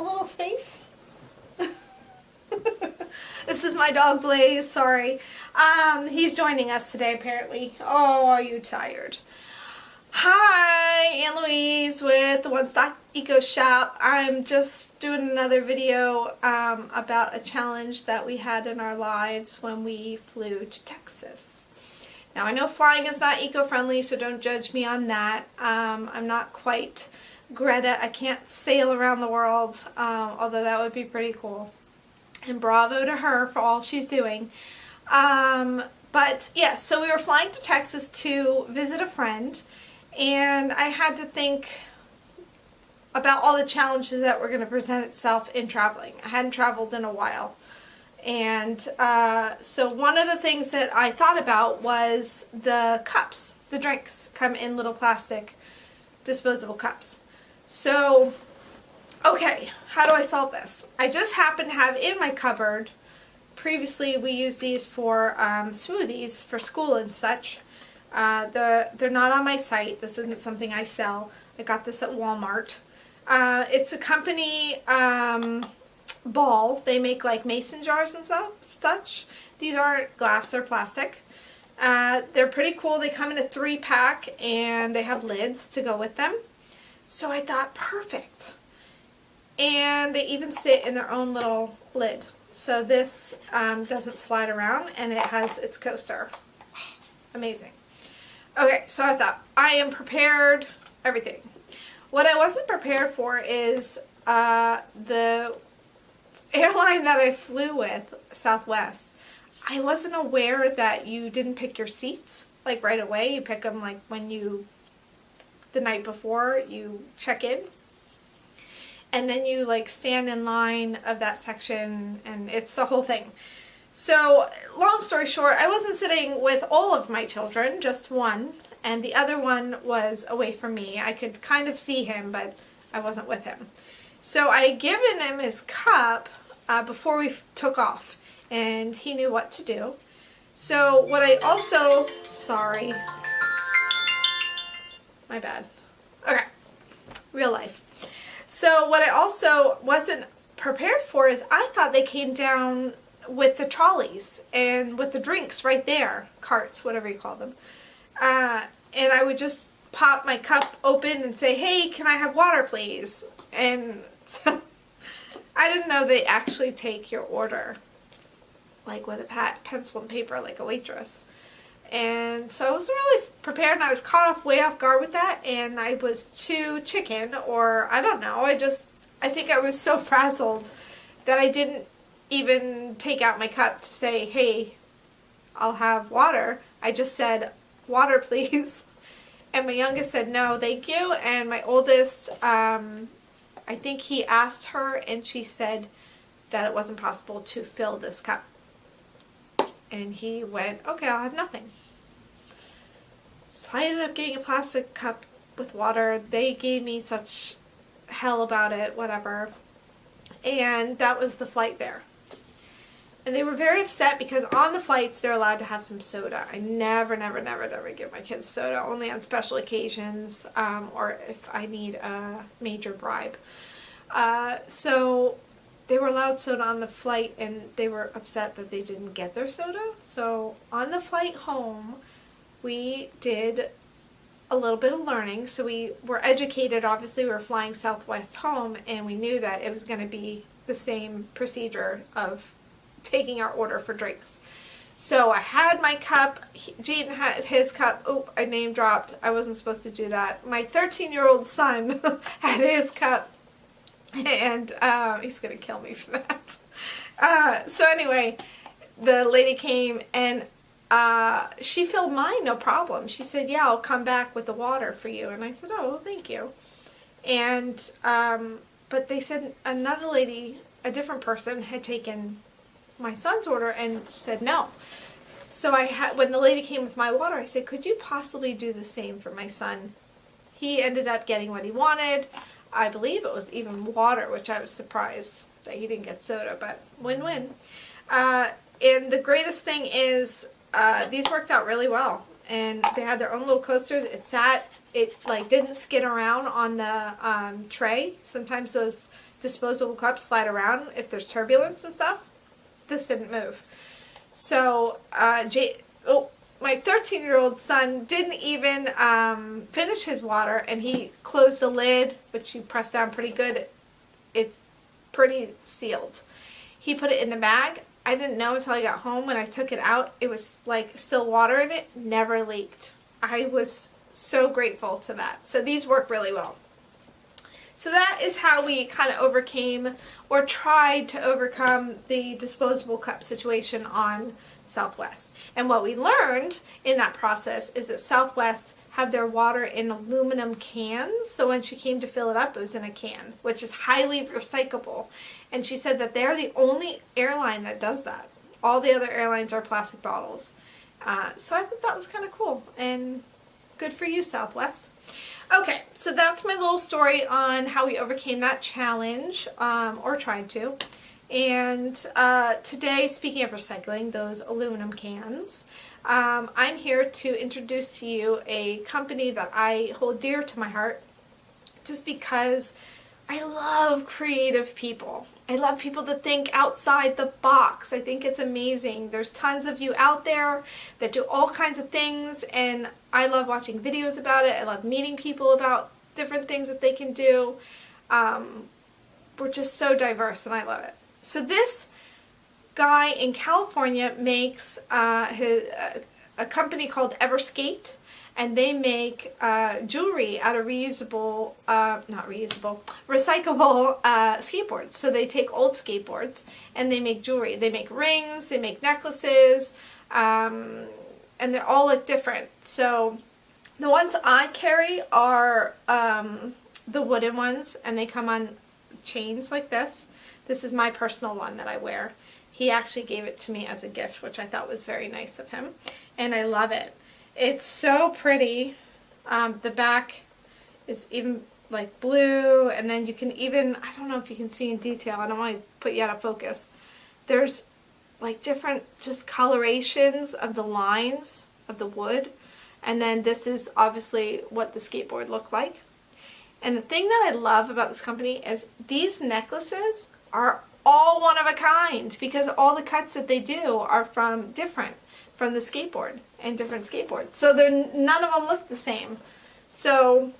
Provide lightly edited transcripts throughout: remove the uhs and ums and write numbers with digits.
a little space? This is my dog Blaze, sorry. He's joining us today apparently. Oh, are you tired? Hi, Ann Louise with the One Stop Eco Shop. I'm just doing another video about a challenge that we had in our lives when we flew to Texas. Now I know flying is not eco-friendly, so don't judge me on that. I'm not quite Greta. I can't sail around the world, although that would be pretty cool. And bravo to her for all she's doing. But yeah, so we were flying to Texas to visit a friend, and I had to think about all the challenges that were going to present itself in traveling. I hadn't traveled in a while. And so one of the things that I thought about was the cups. The drinks come in little plastic disposable cups. So, okay, how do I solve this? I just happen to have in my cupboard, previously we used these for smoothies for school and such. They're not on my site. This isn't something I sell. I got this at Walmart. It's a company, Ball. They make like mason jars and such. These aren't glass, they're plastic. They're pretty cool. They come in a 3-pack and they have lids to go with them. So I thought, perfect. And they even sit in their own little lid. So this doesn't slide around, and it has its coaster. Amazing. Okay, so I thought, I am prepared, everything. What I wasn't prepared for is the airline that I flew with, Southwest. I wasn't aware that you didn't pick your seats like right away. You pick them like when the night before you check in. And then you like stand in line of that section, and it's the whole thing. So long story short, I wasn't sitting with all of my children, just one, and the other one was away from me. I could kind of see him, but I wasn't with him. So I had given him his cup before we took off, and he knew what to do. So what I also, sorry, my bad. Okay, real life. So what I also wasn't prepared for is I thought they came down with the trolleys and with the drinks right there, carts, whatever you call them. And I would just pop my cup open and say, hey, can I have water please? And so I didn't know they actually take your order like with a pencil and paper like a waitress. And so I wasn't really prepared, and I was caught way off guard with that, and I was too chicken, or I don't know, I think I was so frazzled that I didn't even take out my cup to say, hey, I'll have water. I just said, water please. And my youngest said, no, thank you. And my oldest, I think he asked her, and she said that it wasn't possible to fill this cup. And he went, okay, I'll have nothing. So I ended up getting a plastic cup with water. They gave me such hell about it, whatever. And that was the flight there. And they were very upset because on the flights they're allowed to have some soda. I never give my kids soda, only on special occasions or if I need a major bribe. So they were allowed soda on the flight, and they were upset that they didn't get their soda. So on the flight home, we did a little bit of learning. So we were educated. Obviously, we were flying Southwest home, and we knew that it was going to be the same procedure of taking our order for drinks. So I had my cup. Jaden had his cup. Oh, I name dropped. I wasn't supposed to do that. My 13-year-old son had his cup. And he's going to kill me for that. So anyway, the lady came, and she filled mine, no problem. She said, yeah, I'll come back with the water for you. And I said, oh, well, thank you. And, but they said another lady, a different person, had taken my son's order and said no. So when the lady came with my water, I said, could you possibly do the same for my son? He ended up getting what he wanted. I believe it was even water, which I was surprised that he didn't get soda, but win-win. And the greatest thing is these worked out really well. And they had their own little coasters. It like didn't skid around on the tray. Sometimes those disposable cups slide around if there's turbulence and stuff. This didn't move. So my 13-year-old son didn't even finish his water, and he closed the lid, which you press down pretty good. It's pretty sealed. He put it in the bag. I didn't know until I got home. When I took it out, it was like still water in it, never leaked. I was so grateful to that. So these work really well. So that is how we kind of overcame or tried to overcome the disposable cup situation on Southwest. And what we learned in that process is that Southwest have their water in aluminum cans. So when she came to fill it up, it was in a can, which is highly recyclable. And she said that they're the only airline that does that. All the other airlines are plastic bottles. So I thought that was kind of cool. And good for you, Southwest. Okay, so that's my little story on how we overcame that challenge, or tried to. And today, speaking of recycling, those aluminum cans, I'm here to introduce to you a company that I hold dear to my heart just because I love creative people. I love people that think outside the box. I think it's amazing. There's tons of you out there that do all kinds of things, and I love watching videos about it. I love meeting people about different things that they can do. We're just so diverse, and I love it. So this guy in California makes a company called Everskate, and they make jewelry out of reusable, recyclable skateboards. So they take old skateboards and they make jewelry. They make rings, they make necklaces, and they all look different. So the ones I carry are the wooden ones, and they come on chains like this. This is my personal one that I wear. He actually gave it to me as a gift, which I thought was very nice of him, and I love it. It's so pretty. The back is even like blue, and then you can even, I don't know if you can see in detail, I don't want to put you out of focus. There's like different just colorations of the lines of the wood, and then this is obviously what the skateboard looked like. And the thing that I love about this company is these necklaces are all one of a kind, because all the cuts that they do are from the skateboard and different skateboards. So none of them look the same. So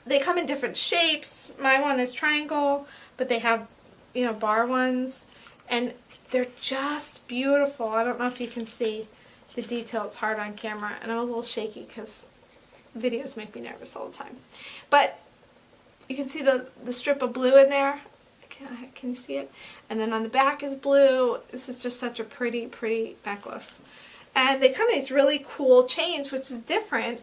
they come in different shapes. My one is triangle, but they have, bar ones, and they're just beautiful. I don't know if you can see the detail. It's hard on camera, and I'm a little shaky because videos make me nervous all the time. But you can see the strip of blue in there. Can you see it? And then on the back is blue. This is just such a pretty, pretty necklace. And they come in these really cool chains, which is different.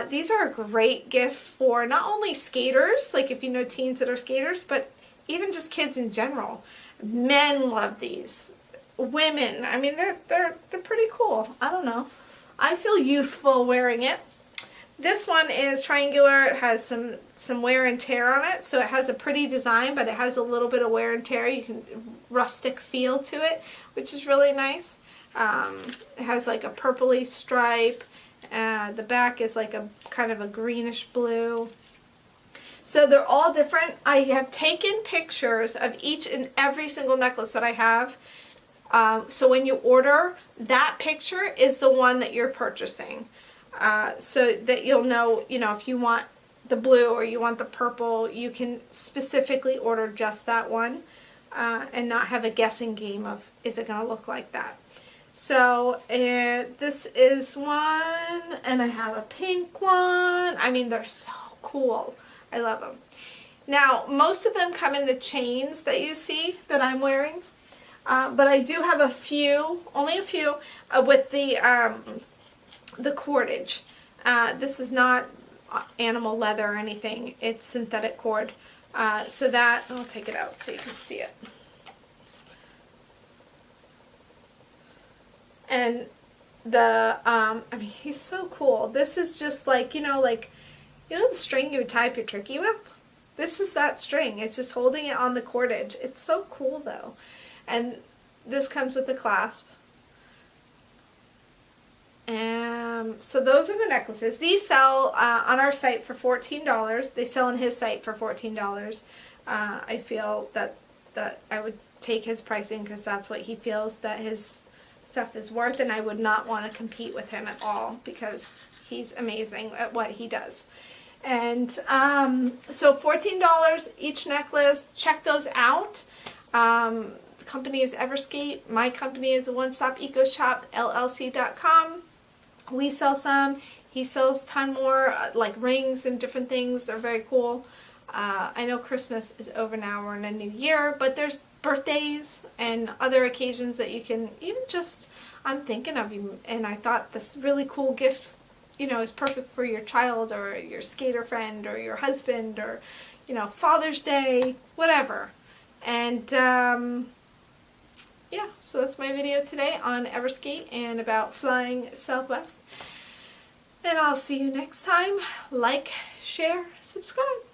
These are a great gift for not only skaters, like if you know teens that are skaters, but even just kids in general. Men love these. Women, I mean, they're pretty cool. I don't know. I feel youthful wearing it. This one is triangular. It has some wear and tear on it, so it has a pretty design, but it has a little bit of wear and tear. You can rustic feel to it, which is really nice. It has like a purpley stripe. The back is like a kind of a greenish blue. So they're all different. I have taken pictures of each and every single necklace that I have. So when you order, that picture is the one that you're purchasing. So that you'll know, if you want the blue or you want the purple, you can specifically order just that one, and not have a guessing game of, is it going to look like that? So this is one, and I have a pink one. I mean, they're so cool. I love them. Now, most of them come in the chains that you see that I'm wearing, but I do have a few, only a few, with the cordage. This is not animal leather or anything. It's synthetic cord. So that, I'll take it out so you can see it. And I mean, he's so cool. This is just like, the string you would tie up your turkey with? This is that string. It's just holding it on the cordage. It's so cool though. And this comes with a clasp. So those are the necklaces. These sell on our site for $14. They sell on his site for $14. I feel that I would take his pricing because that's what he feels that his stuff is worth, and I would not want to compete with him at all because he's amazing at what he does. And so $14 each necklace. Check those out. The company is Everskate. My company is One Stop Eco Shop, LLC.com. We sell some. He sells a ton more, like rings and different things. They're very cool. I know Christmas is over now. We're in a new year, but there's birthdays and other occasions that you can even just, I'm thinking of you, and I thought this really cool gift, you know, is perfect for your child or your skater friend or your husband or, you know, Father's Day, whatever. And yeah, so that's my video today on Everskate and about flying Southwest. And I'll see you next time. Like, share, subscribe.